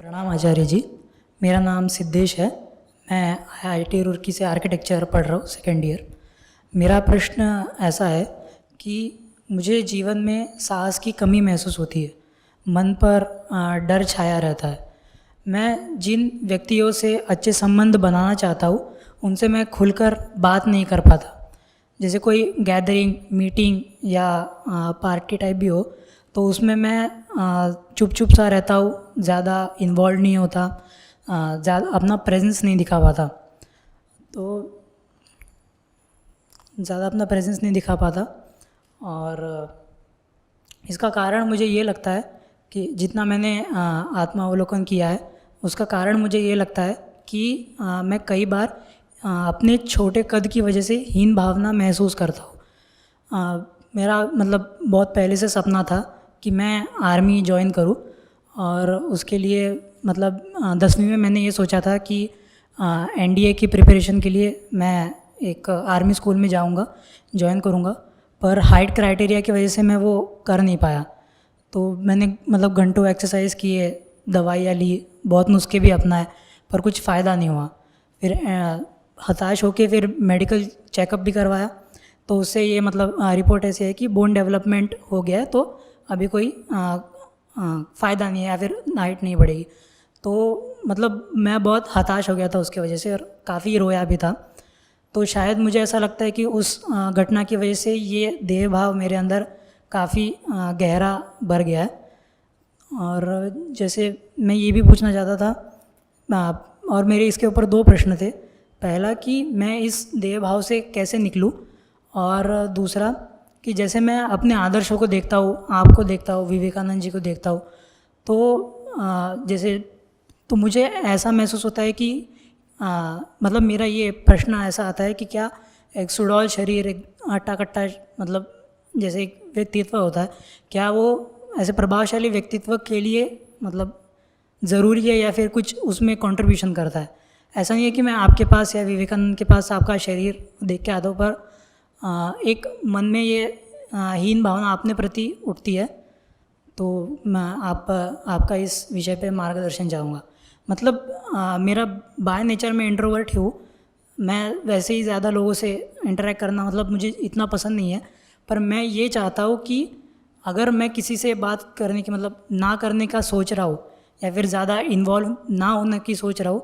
प्रणाम आचार्य जी। मेरा नाम सिद्धेश है। मैं आईआईटी रुड़की से आर्किटेक्चर पढ़ रहा हूँ, सेकेंड ईयर। मेरा प्रश्न ऐसा है कि मुझे जीवन में साहस की कमी महसूस होती है। मन पर डर छाया रहता है। मैं जिन व्यक्तियों से अच्छे संबंध बनाना चाहता हूँ उनसे मैं खुलकर बात नहीं कर पाता। जैसे कोई गैदरिंग, मीटिंग या पार्टी टाइप भी हो तो उसमें मैं चुप चुप सा रहता हूँ, ज़्यादा इन्वॉल्व नहीं होता, ज़्यादा अपना प्रेजेंस नहीं दिखा पाता। तो ज़्यादा अपना प्रेजेंस नहीं दिखा पाता और इसका कारण मुझे ये लगता है कि जितना मैंने आत्मावलोकन किया है उसका कारण मुझे ये लगता है कि मैं कई बार अपने छोटे कद की वजह से हीन भावना महसूस करता हूँ। मेरा मतलब बहुत पहले से सपना था कि मैं आर्मी ज्वाइन करूँ और उसके लिए मतलब 10वीं में मैंने ये सोचा था कि एनडीए की प्रिपरेशन के लिए मैं एक आर्मी स्कूल में जाऊँगा, ज्वाइन करूँगा, पर हाइट क्राइटेरिया की वजह से मैं वो कर नहीं पाया। तो मैंने मतलब घंटों एक्सरसाइज किए, दवाइयाँ ली, बहुत नुस्खे भी अपनाए, पर कुछ फ़ायदा नहीं हुआ। फिर हताश होके फिर मेडिकल चेकअप भी करवाया तो उससे ये मतलब रिपोर्ट ऐसी है कि बोन डेवलपमेंट हो गया है, तो अभी कोई फ़ायदा नहीं है या फिर हाइट नहीं बढ़ेगी। तो मतलब मैं बहुत हताश हो गया था उसकी वजह से और काफ़ी रोया भी था। तो शायद मुझे ऐसा लगता है कि उस घटना की वजह से ये देह भाव मेरे अंदर काफ़ी गहरा भर गया है। और जैसे मैं ये भी पूछना चाहता था और मेरे इसके ऊपर 2 प्रश्न थे। पहला कि मैं इस देह भाव से कैसे निकलूं, और दूसरा कि जैसे मैं अपने आदर्शों को देखता हूँ, आपको देखता हूँ, विवेकानंद जी को देखता हूँ, तो जैसे तो मुझे ऐसा महसूस होता है कि मतलब मेरा ये प्रश्न ऐसा आता है कि क्या एक सुडौल शरीर, एक आटा कट्टा मतलब जैसे एक व्यक्तित्व होता है, क्या वो ऐसे प्रभावशाली व्यक्तित्व के लिए मतलब ज़रूरी है या फिर कुछ उसमें कंट्रीब्यूशन करता है? ऐसा नहीं है कि मैं आपके पास या विवेकानंद के पास आपका शरीर देख के आता हूँ, पर एक मन में ये हीन भावना अपने प्रति उठती है। तो मैं आपका इस विषय पे मार्गदर्शन चाहूँगा। मतलब मेरा बाय नेचर में इंट्रोवर्ट हूँ। मैं वैसे ही ज़्यादा लोगों से इंटरेक्ट करना मतलब मुझे इतना पसंद नहीं है, पर मैं ये चाहता हूँ कि अगर मैं किसी से बात करने की मतलब ना करने का सोच रहा हूँ या फिर ज़्यादा इन्वॉल्व ना होने की सोच रहा हूँ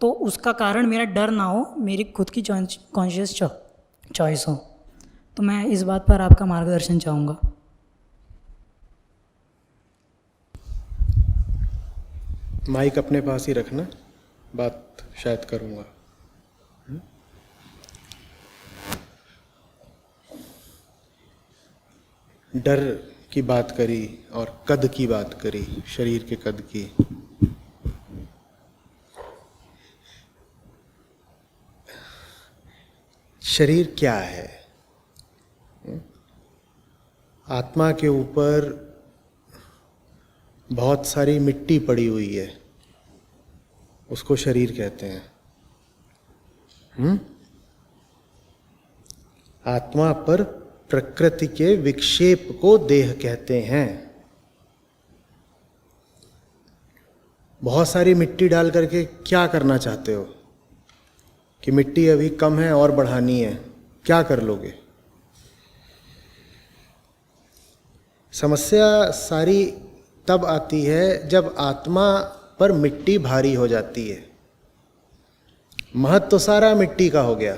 तो उसका कारण मेरा डर ना हो, मेरी खुद की कॉन्शियस चॉइस हो। तो मैं इस बात पर आपका मार्गदर्शन चाहूँगा। माइक अपने पास ही रखना, बात शायद करूँगा। डर की बात करी और कद की बात करी, शरीर के कद की। शरीर क्या है? आत्मा के ऊपर बहुत सारी मिट्टी पड़ी हुई है, उसको शरीर कहते हैं। आत्मा पर प्रकृति के विक्षेप को देह कहते हैं। बहुत सारी मिट्टी डाल करके क्या करना चाहते हो? कि मिट्टी अभी कम है और बढ़ानी है, क्या कर लोगे? समस्या सारी तब आती है जब आत्मा पर मिट्टी भारी हो जाती है। महत्व तो सारा मिट्टी का हो गया।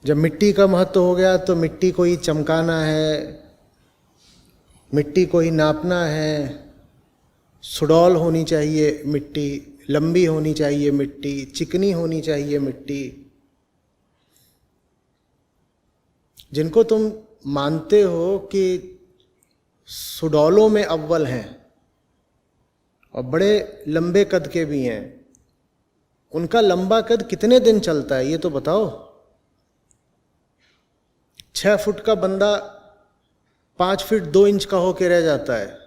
जब मिट्टी का महत्व हो गया तो मिट्टी को ही चमकाना है, मिट्टी को ही नापना है, सुडौल होनी चाहिए मिट्टी, लंबी होनी चाहिए मिट्टी, चिकनी होनी चाहिए मिट्टी। जिनको तुम मानते हो कि सुडौलों में अव्वल हैं और बड़े लंबे कद के भी हैं, उनका लंबा कद कितने दिन चलता है ये तो बताओ। 6 फुट का बंदा 5 फीट 2 इंच का होके रह जाता है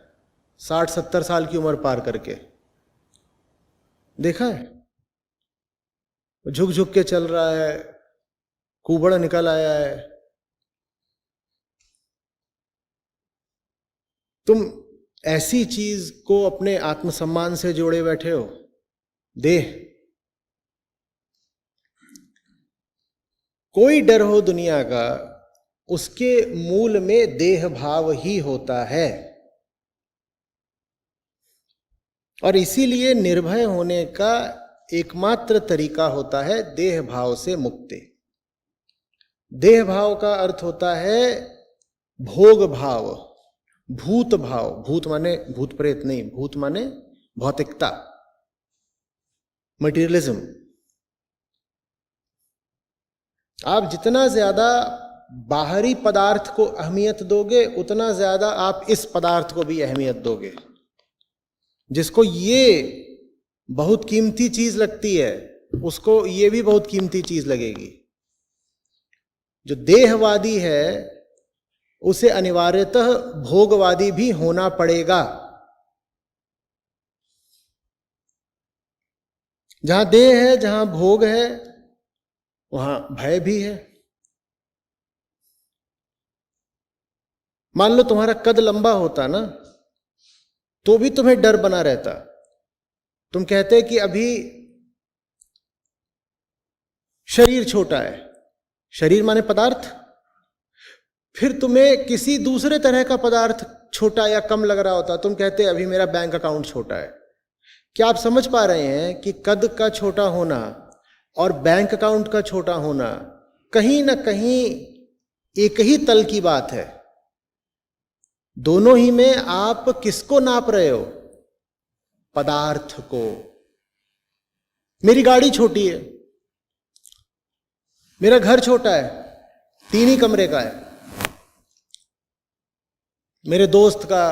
60-70 साल की उम्र पार करके। देखा है? झुक झुक के चल रहा है, कुबड़ निकल आया है। तुम ऐसी चीज को अपने आत्मसम्मान से जोड़े बैठे हो, देह। कोई डर हो दुनिया का, उसके मूल में देह भाव ही होता है। और इसीलिए निर्भय होने का एकमात्र तरीका होता है देह भाव से मुक्ति। देह भाव का अर्थ होता है भोग भाव, भूत भाव। भूत माने भूत प्रेत नहीं, भूत माने भौतिकता, मटेरियलिज्म। आप जितना ज्यादा बाहरी पदार्थ को अहमियत दोगे, उतना ज्यादा आप इस पदार्थ को भी अहमियत दोगे। जिसको ये बहुत कीमती चीज लगती है, उसको ये भी बहुत कीमती चीज लगेगी। जो देहवादी है उसे अनिवार्यतः भोगवादी भी होना पड़ेगा। जहां देह है, जहां भोग है, वहां भय भी है। मान लो तुम्हारा कद लंबा होता ना, तो भी तुम्हें डर बना रहता। तुम कहते कि अभी शरीर छोटा है, शरीर माने पदार्थ। फिर तुम्हें किसी दूसरे तरह का पदार्थ छोटा या कम लग रहा होता, तुम कहते अभी मेरा बैंक अकाउंट छोटा है। क्या आप समझ पा रहे हैं कि कद का छोटा होना और बैंक अकाउंट का छोटा होना कहीं ना कहीं एक ही तल की बात है। दोनों ही में आप किसको नाप रहे हो? पदार्थ को। मेरी गाड़ी छोटी है, मेरा घर छोटा है, 3 ही कमरे का है। मेरे दोस्त का,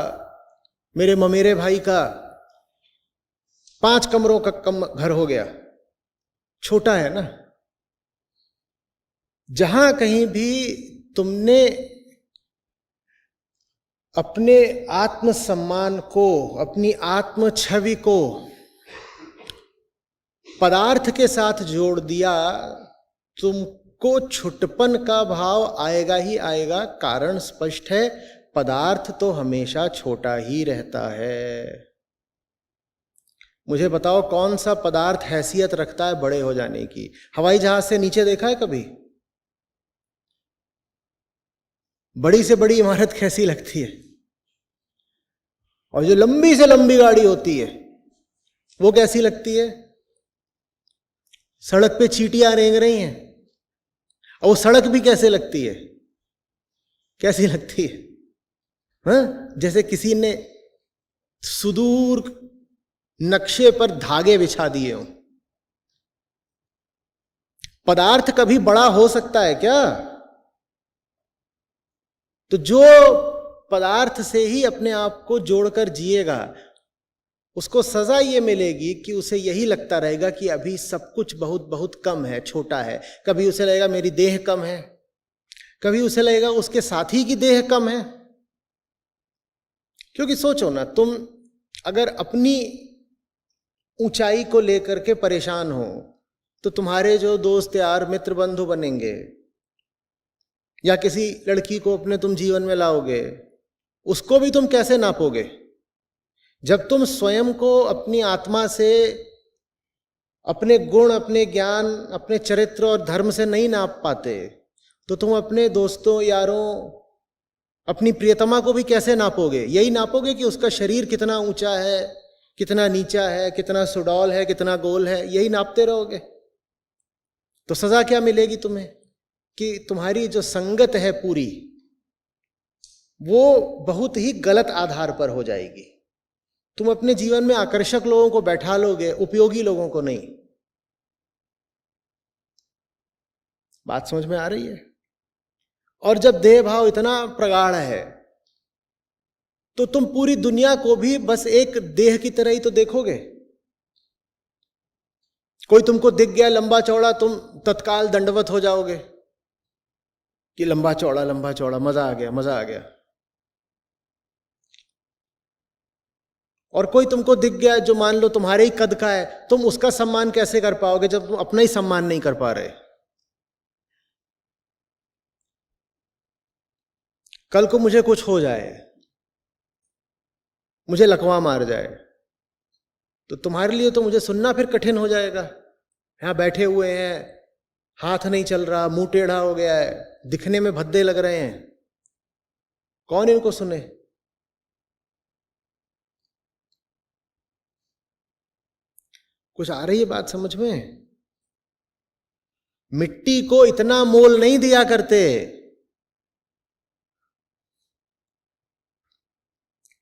मेरे ममेरे भाई का 5 कमरों का कम घर हो गया, छोटा है ना। जहां कहीं भी तुमने अपने आत्मसम्मान को, अपनी आत्म छवि को पदार्थ के साथ जोड़ दिया, तुमको छुटपन का भाव आएगा ही आएगा। कारण स्पष्ट है, पदार्थ तो हमेशा छोटा ही रहता है। मुझे बताओ कौन सा पदार्थ हैसियत रखता है बड़े हो जाने की? हवाई जहाज से नीचे देखा है कभी? बड़ी से बड़ी इमारत कैसी लगती है? और जो लंबी से लंबी गाड़ी होती है वो कैसी लगती है? सड़क पे चींटियां रेंग रही हैं, और वो सड़क भी कैसे लगती है? कैसी लगती है? हाँ, जैसे किसी ने सुदूर नक्शे पर धागे बिछा दिए हों। पदार्थ कभी बड़ा हो सकता है क्या? तो जो पदार्थ से ही अपने आप को जोड़कर जिएगा, उसको सजा ये मिलेगी कि उसे यही लगता रहेगा कि अभी सब कुछ बहुत बहुत कम है, छोटा है। कभी उसे लगेगा मेरी देह कम है, कभी उसे लगेगा उसके साथी की देह कम है। क्योंकि सोचो ना, तुम अगर अपनी ऊंचाई को लेकर के परेशान हो, तो तुम्हारे जो दोस्त यार मित्र बंधु बनेंगे, या किसी लड़की को अपने तुम जीवन में लाओगे, उसको भी तुम कैसे नापोगे? जब तुम स्वयं को अपनी आत्मा से, अपने गुण, अपने ज्ञान, अपने चरित्र और धर्म से नहीं नाप पाते, तो तुम अपने दोस्तों, यारों, अपनी प्रियतमा को भी कैसे नापोगे? यही नापोगे कि उसका शरीर कितना ऊंचा है, कितना नीचा है, कितना सुडौल है, कितना गोल है। यही नापते रहोगे तो सजा क्या मिलेगी तुम्हें? कि तुम्हारी जो संगत है पूरी, वो बहुत ही गलत आधार पर हो जाएगी। तुम अपने जीवन में आकर्षक लोगों को बैठा लोगे, उपयोगी लोगों को नहीं। बात समझ में आ रही है? और जब देह भाव इतना प्रगाढ़ है, तो तुम पूरी दुनिया को भी बस एक देह की तरह ही तो देखोगे। कोई तुमको दिख गया लंबा चौड़ा, तुम तत्काल दंडवत हो जाओगे कि लंबा चौड़ा, लंबा चौड़ा, मजा आ गया, मजा आ गया। और कोई तुमको दिख गया जो मान लो तुम्हारे ही कद का है, तुम उसका सम्मान कैसे कर पाओगे जब तुम अपना ही सम्मान नहीं कर पा रहे? कल को मुझे कुछ हो जाए, मुझे लकवा मार जाए, तो तुम्हारे लिए तो मुझे सुनना फिर कठिन हो जाएगा। यहां बैठे हुए हैं, हाथ नहीं चल रहा, मुंह टेढ़ा हो गया है, दिखने में भद्दे लग रहे हैं, कौन इनको सुने? कुछ आ रही है बात समझ में? मिट्टी को इतना मोल नहीं दिया करते।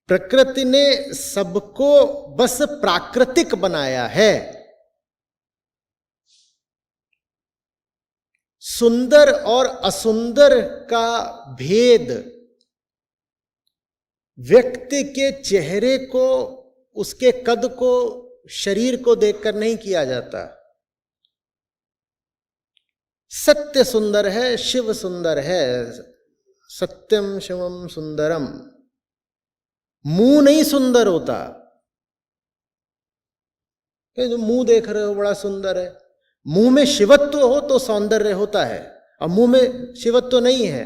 प्रकृति ने सबको बस प्राकृतिक बनाया है। सुंदर और असुंदर का भेद व्यक्ति के चेहरे को, उसके कद को, शरीर को देखकर नहीं किया जाता। सत्य सुंदर है, शिव सुंदर है, सत्यम शिवम सुंदरम। मुंह नहीं सुंदर होता। जो मुंह देख रहे हो बड़ा सुंदर है, मुंह में शिवत्व हो तो सौंदर्य होता है, और मुंह में शिवत्व नहीं है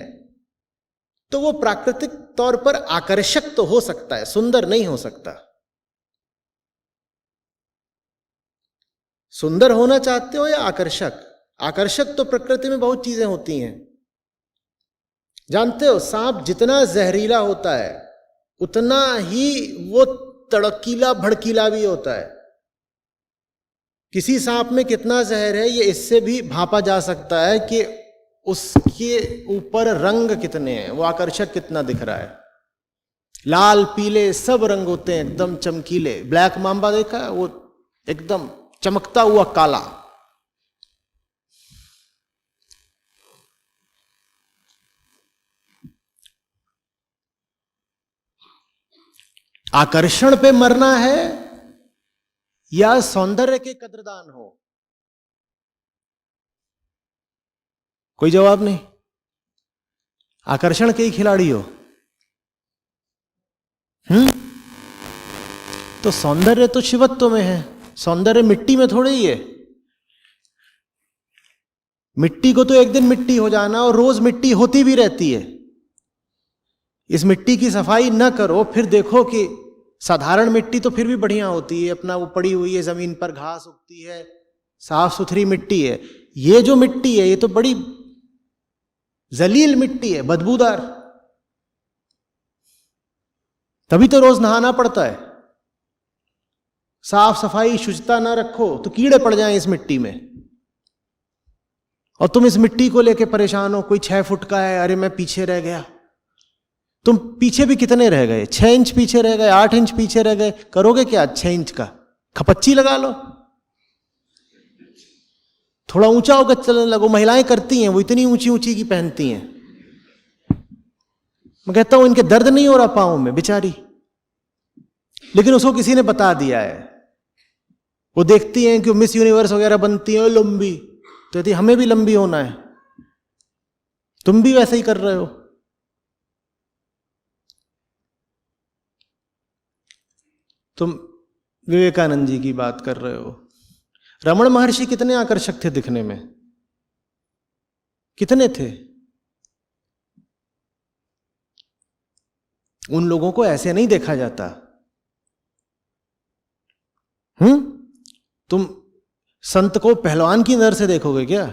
तो वो प्राकृतिक तौर पर आकर्षक तो हो सकता है, सुंदर नहीं हो सकता। सुंदर होना चाहते हो या आकर्षक? आकर्षक तो प्रकृति में बहुत चीजें होती हैं। जानते हो, सांप जितना जहरीला होता है उतना ही वो तड़कीला भड़कीला भी होता है। किसी सांप में कितना जहर है ये इससे भी भांपा जा सकता है कि उसके ऊपर रंग कितने हैं, वो आकर्षक कितना दिख रहा है। लाल पीले सब रंग होते हैं, एकदम चमकीले। ब्लैक मांबा देखा है, वो एकदम चमकता हुआ काला। आकर्षण पे मरना है या सौंदर्य के कदरदान हो? कोई जवाब नहीं। आकर्षण के ही खिलाड़ी हो। तो सौंदर्य तो शिवत्व में है, सौंदर्य मिट्टी में थोड़े ही है। मिट्टी को तो एक दिन मिट्टी हो जाना, और रोज मिट्टी होती भी रहती है। इस मिट्टी की सफाई न करो, फिर देखो कि साधारण मिट्टी तो फिर भी बढ़िया होती है, अपना वो पड़ी हुई है, जमीन पर घास उगती है, साफ सुथरी मिट्टी है। ये जो मिट्टी है ये तो बड़ी जलील मिट्टी है, बदबूदार। तभी तो रोज नहाना पड़ता है। साफ सफाई शुचिता ना रखो तो कीड़े पड़ जाएं इस मिट्टी में। और तुम इस मिट्टी को लेके परेशान हो, कोई 6 फुट का है, अरे मैं पीछे रह गया। तुम पीछे भी कितने रह गए? 6 इंच पीछे रह गए, 8 इंच पीछे रह गए, करोगे क्या 6 इंच का? खपच्ची लगा लो, थोड़ा ऊंचा होकर चलने लगो। महिलाएं करती हैं, वो इतनी ऊंची ऊंची की पहनती हैं। मैं कहता हूं इनके दर्द नहीं हो रहा पांव में बेचारी, लेकिन उसको किसी ने बता दिया है। वो देखती हैं कि मिस यूनिवर्स वगैरह बनती है लंबी, तो कहती हमें भी लंबी होना है। तुम भी वैसे ही कर रहे हो। तुम विवेकानंद जी की बात कर रहे हो। रमण महर्षि कितने आकर्षक थे दिखने में, कितने थे। उन लोगों को ऐसे नहीं देखा जाता। तुम संत को पहलवान की नजर से देखोगे क्या?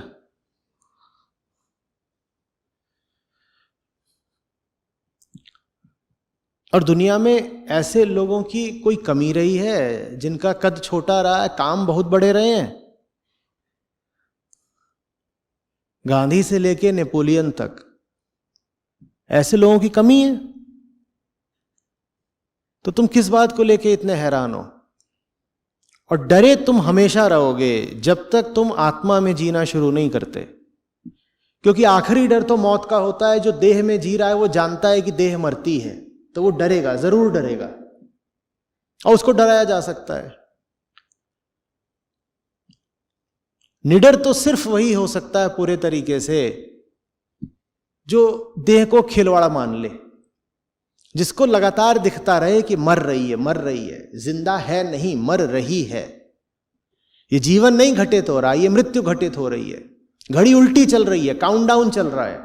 और दुनिया में ऐसे लोगों की कोई कमी रही है जिनका कद छोटा रहा है, काम बहुत बड़े रहे हैं? गांधी से लेके नेपोलियन तक ऐसे लोगों की कमी है। तो तुम किस बात को लेके इतने हैरान हो? और डरे तुम हमेशा रहोगे जब तक तुम आत्मा में जीना शुरू नहीं करते। क्योंकि आखिरी डर तो मौत का होता है। जो देह में जी रहा है वो जानता है कि देह मरती है, तो वो डरेगा, जरूर डरेगा, और उसको डराया जा सकता है। निडर तो सिर्फ वही हो सकता है पूरे तरीके से जो देह को खिलवाड़ा मान ले, जिसको लगातार दिखता रहे कि मर रही है, मर रही है, जिंदा है नहीं, मर रही है। ये जीवन नहीं घटित हो रहा, ये मृत्यु घटित हो रही है। घड़ी उल्टी चल रही है, काउंटडाउन चल रहा है।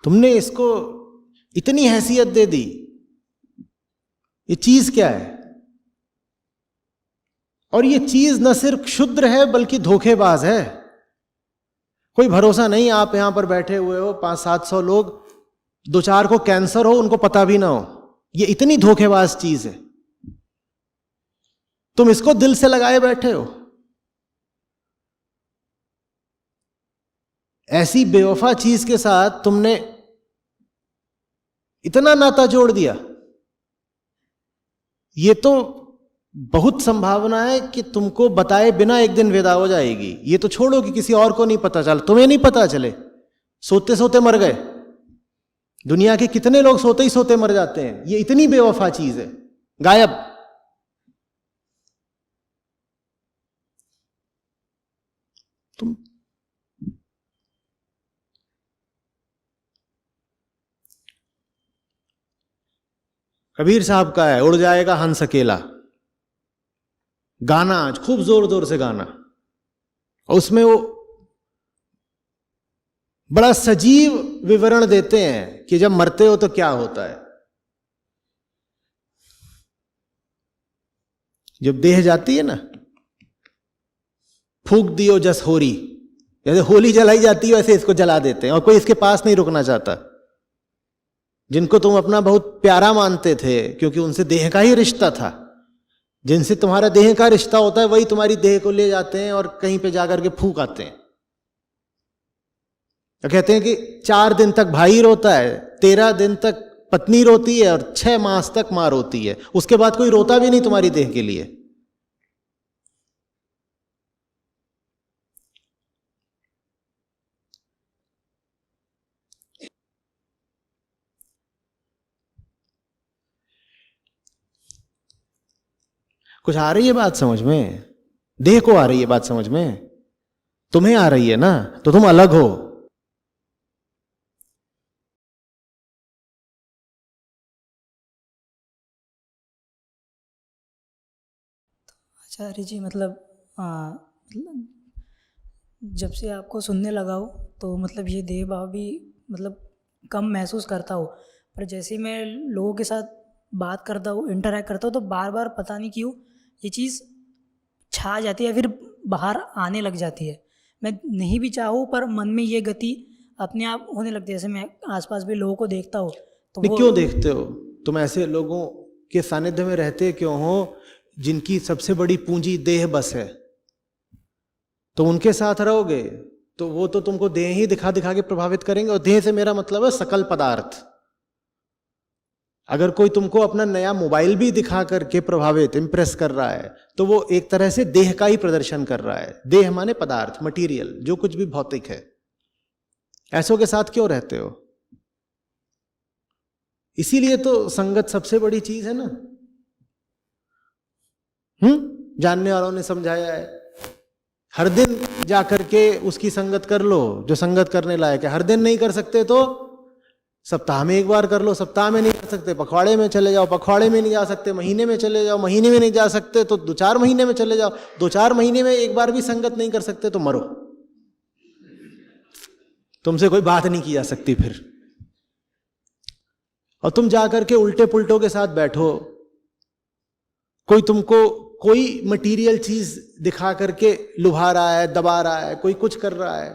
तुमने इसको इतनी हैसियत दे दी, ये चीज क्या है? और ये चीज न सिर्फ क्षुद्र है बल्कि धोखेबाज है। कोई भरोसा नहीं, आप यहां पर बैठे हुए हो, 500-700 लोग, 2-4 को कैंसर हो, उनको पता भी ना हो। ये इतनी धोखेबाज चीज है, तुम इसको दिल से लगाए बैठे हो। ऐसी बेवफा चीज के साथ तुमने इतना नाता जोड़ दिया। ये तो बहुत संभावना है कि तुमको बताए बिना एक दिन विदा हो जाएगी। ये तो छोड़ो कि किसी और को नहीं पता चल, तुम्हें नहीं पता चले, सोते सोते मर गए। दुनिया के कितने लोग सोते ही सोते मर जाते हैं। ये इतनी बेवफा चीज है, गायब। तुम कबीर साहब का है, उड़ जाएगा हंस अकेला, गाना आज खूब जोर जोर से गाना, और उसमें वो बड़ा सजीव विवरण देते हैं कि जब मरते हो तो क्या होता है। जब देह जाती है ना, फूंक दियो जस होरी, जैसे होली जलाई जाती है वैसे इसको जला देते हैं, और कोई इसके पास नहीं रुकना चाहता। जिनको तुम अपना बहुत प्यारा मानते थे क्योंकि उनसे देह का ही रिश्ता था, जिनसे तुम्हारा देह का रिश्ता होता है वही तुम्हारी देह को ले जाते हैं और कहीं पे जाकर के फूंक आते हैं। तो कहते हैं कि 4 दिन तक भाई रोता है, 13 दिन तक पत्नी रोती है और 6 मास तक मां रोती है। उसके बाद कोई रोता भी नहीं तुम्हारी देह के लिए। कुछ आ रही है बात समझ में? देह को आ रही है बात समझ में? तुम्हें आ रही है ना, तो तुम अलग हो। आचार्य जी मतलब जब से आपको सुनने लगा हो तो मतलब ये देह भाव भी मतलब कम महसूस करता हो, पर जैसे ही मैं लोगों के साथ बात करता हूँ, इंटरेक्ट करता हूँ, तो बार बार पता नहीं क्यों ये चीज़ छा जाती है, फिर बाहर आने लग जाती है। मैं नहीं भी चाहूँ पर मन में ये गति अपने आप होने लगती है। जैसे मैं आसपास भी लोगों को देखता हूँ तो नहीं, वो क्यों देखते हो? तुम ऐसे लोगों के सानिध्य में रहते क्यों हो जिनकी सबसे बड़ी पूंजी देह बस है? तो उनके साथ रहोगे तो वो तो तुमको देह ही दिखा दिखा के प्रभावित करेंगे। और देह से मेरा मतलब है सकल पदार्थ। अगर कोई तुमको अपना नया मोबाइल भी दिखा करके प्रभावित, इंप्रेस कर रहा है, तो वो एक तरह से देह का ही प्रदर्शन कर रहा है। देह माने पदार्थ, मटेरियल, जो कुछ भी भौतिक है। ऐसों के साथ क्यों रहते हो? इसीलिए तो संगत सबसे बड़ी चीज है ना। जानने वालों ने समझाया है, हर दिन जाकर के उसकी संगत कर लो जो संगत करने लायक है। हर दिन नहीं कर सकते तो सप्ताह में एक बार कर लो। सप्ताह में नहीं कर सकते पखवाड़े में चले जाओ। पखवाड़े में नहीं जा सकते महीने में चले जाओ। महीने में नहीं जा सकते तो 2-4 महीने में चले जाओ। 2-4 महीने में एक बार भी संगत नहीं कर सकते तो मरो, तुमसे कोई बात नहीं की जा सकती फिर। और तुम जाकर के उल्टे पुल्टों के साथ बैठो, कोई तुमको कोई मटेरियल चीज दिखा करके लुभा रहा है, दबा रहा है, कोई कुछ कर रहा है।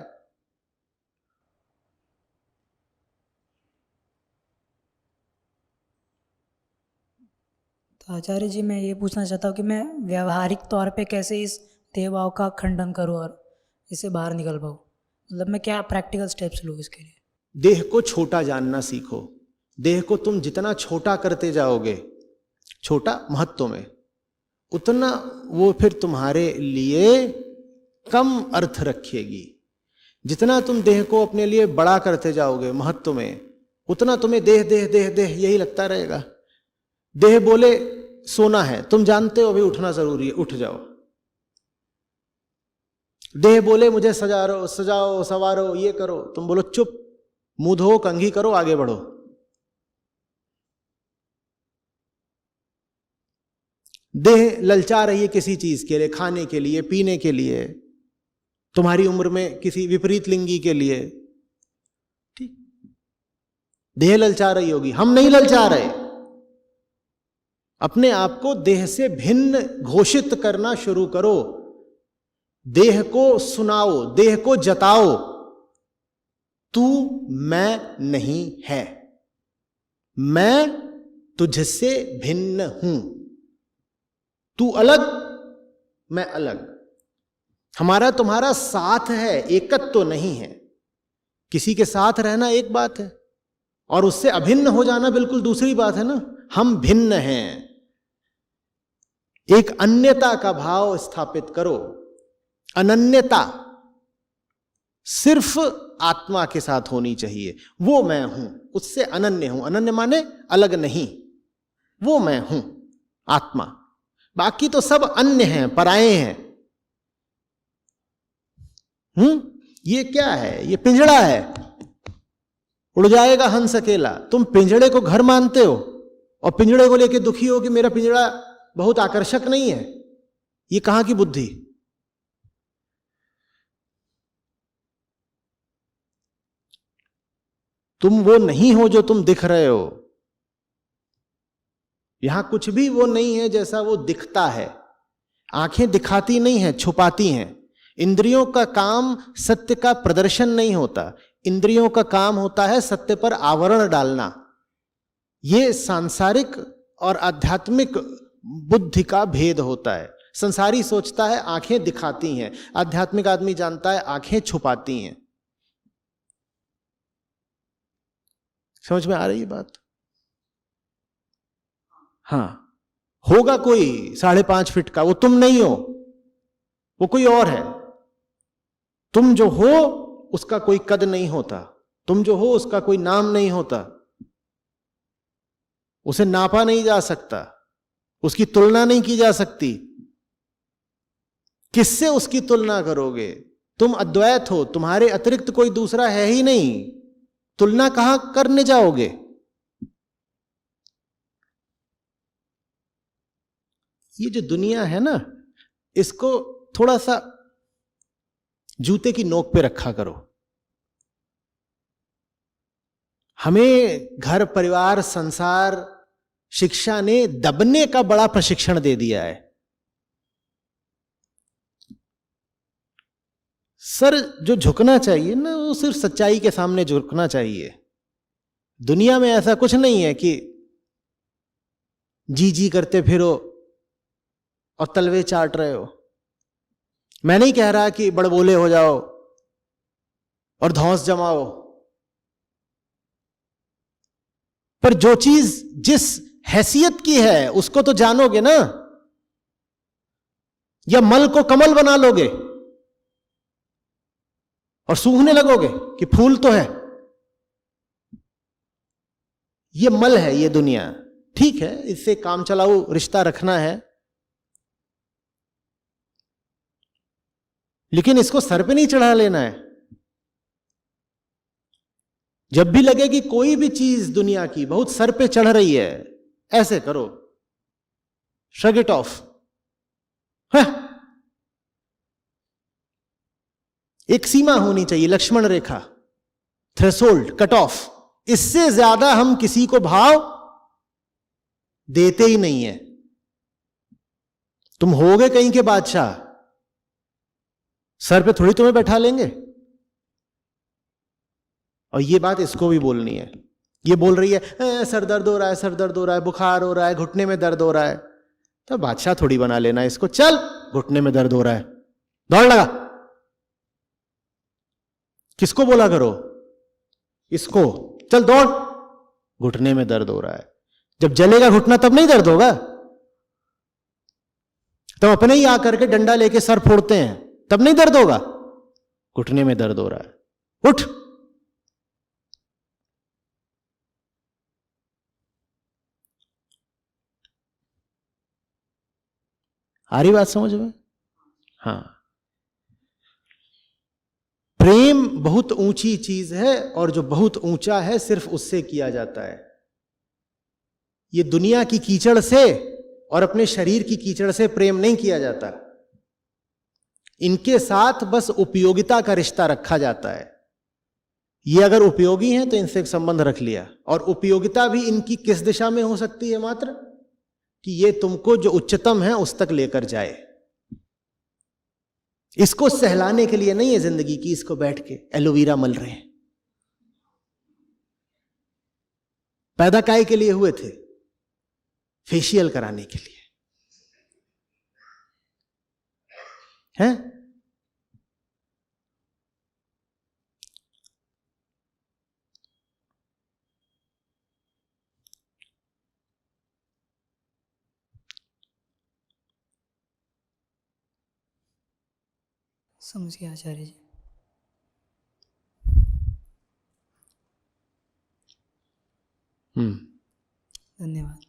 तो आचार्य जी मैं ये पूछना चाहता हूँ कि मैं व्यावहारिक तौर पे कैसे इस देहभाव का खंडन करूँ और इससे बाहर निकल पाऊँ? मतलब मैं क्या प्रैक्टिकल स्टेप्स लूँ इसके लिए? देह को छोटा जानना सीखो। देह को तुम जितना छोटा करते जाओगे, छोटा महत्व में, उतना वो फिर तुम्हारे लिए कम अर्थ रखेगी। जितना तुम देह को अपने लिए बड़ा करते जाओगे महत्व में, उतना तुम्हें देह देह देह देह यही लगता रहेगा। देह बोले सोना है, तुम जानते हो अभी उठना जरूरी है, उठ जाओ। देह बोले मुझे सजाओ सजाओ सवारो ये करो, तुम बोलो चुप, मुंह धो कंघी करो आगे बढ़ो। देह ललचा रही है किसी चीज के लिए, खाने के लिए, पीने के लिए, तुम्हारी उम्र में किसी विपरीत लिंगी के लिए, ठीक। देह ललचा रही होगी, हम नहीं ललचा रहे। अपने आप को देह से भिन्न घोषित करना शुरू करो, देह को सुनाओ, देह को जताओ, तू मैं नहीं है, मैं तुझसे भिन्न हूं, तू अलग मैं अलग। हमारा तुम्हारा साथ है, एकत्व तो नहीं है। किसी के साथ रहना एक बात है और उससे अभिन्न हो जाना बिल्कुल दूसरी बात है ना। हम भिन्न हैं। एक अन्यता का भाव स्थापित करो। अनन्यता सिर्फ आत्मा के साथ होनी चाहिए। वो मैं हूं, उससे अनन्य हूं। अनन्य माने अलग नहीं, वो मैं हूं आत्मा। बाकी तो सब अन्य हैं, पराये हैं। ये क्या है? ये पिंजड़ा है, उड़ जाएगा हंस अकेला। तुम पिंजड़े को घर मानते हो और पिंजड़े को लेके दुखी हो कि मेरा पिंजड़ा बहुत आकर्षक नहीं है। ये कहां की बुद्धि? तुम वो नहीं हो जो तुम दिख रहे हो। यहां कुछ भी वो नहीं है जैसा वो दिखता है। आंखें दिखाती नहीं है, छुपाती हैं। इंद्रियों का काम सत्य का प्रदर्शन नहीं होता, इंद्रियों का काम होता है सत्य पर आवरण डालना। ये सांसारिक और आध्यात्मिक बुद्धि का भेद होता है। संसारी सोचता है आंखें दिखाती हैं, आध्यात्मिक आदमी जानता है आंखें छुपाती हैं। समझ में आ रही है बात? हाँ, होगा कोई 5.5 फीट का, वो तुम नहीं हो, वो कोई और है। तुम जो हो उसका कोई कद नहीं होता, तुम जो हो उसका कोई नाम नहीं होता, उसे नापा नहीं जा सकता, उसकी तुलना नहीं की जा सकती। किससे उसकी तुलना करोगे? तुम अद्वैत हो, तुम्हारे अतिरिक्त कोई दूसरा है ही नहीं। तुलना कहां करने जाओगे? ये जो दुनिया है ना, इसको थोड़ा सा जूते की नोक पे रखा करो। हमें घर परिवार संसार शिक्षा ने दबने का बड़ा प्रशिक्षण दे दिया है। सर जो झुकना चाहिए ना, वो सिर्फ सच्चाई के सामने झुकना चाहिए। दुनिया में ऐसा कुछ नहीं है कि जी जी करते फिरो और तलवे चाट रहे हो। मैं नहीं कह रहा कि बड़बोले हो जाओ और धौंस जमाओ, पर जो चीज जिस हैसियत की है उसको तो जानोगे ना। या मल को कमल बना लोगे और सूंघने लगोगे कि फूल तो है। ये मल है ये दुनिया, ठीक है, इससे काम चलाऊ रिश्ता रखना है, लेकिन इसको सर पे नहीं चढ़ा लेना है। जब भी लगे कि कोई भी चीज दुनिया की बहुत सर पे चढ़ रही है, ऐसे करो, श्रग इट ऑफ। एक सीमा होनी चाहिए, लक्ष्मण रेखा, थ्रेशोल्ड, कट ऑफ। इससे ज्यादा हम किसी को भाव देते ही नहीं है। तुम होगे कहीं के बादशाह, सर पे थोड़ी तुम्हें बैठा लेंगे। और ये बात इसको भी बोलनी है। ये बोल रही है सर दर्द हो रहा है, सर दर्द हो रहा है, बुखार हो रहा है, घुटने में दर्द हो रहा है, तो बादशाह थोड़ी बना लेना इसको। चल, घुटने में दर्द हो रहा है, दौड़ लगा। किसको बोला करो? इसको, चल दौड़, घुटने में दर्द हो रहा है। जब जलेगा घुटना तब नहीं दर्द होगा। तब अपने ही आकर के डंडा लेके सर फोड़ते हैं, तब नहीं दर्द होगा। घुटने में दर्द हो रहा है, उठ। आ रही बात समझ में? हाँ, प्रेम बहुत ऊंची चीज है और जो बहुत ऊंचा है सिर्फ उससे किया जाता है। ये दुनिया की कीचड़ से और अपने शरीर की कीचड़ से प्रेम नहीं किया जाता। इनके साथ बस उपयोगिता का रिश्ता रखा जाता है। ये अगर उपयोगी हैं तो इनसे एक संबंध रख लिया, और उपयोगिता भी इनकी किस दिशा में हो सकती है? मात्र कि ये तुमको जो उच्चतम है उस तक लेकर जाए। इसको सहलाने के लिए नहीं है जिंदगी की, इसको बैठ के एलोवेरा मल रहे हैं। पैदा काय के लिए हुए थे? फेशियल कराने के लिए, हैं? समझ गया आचार्य जी। धन्यवाद।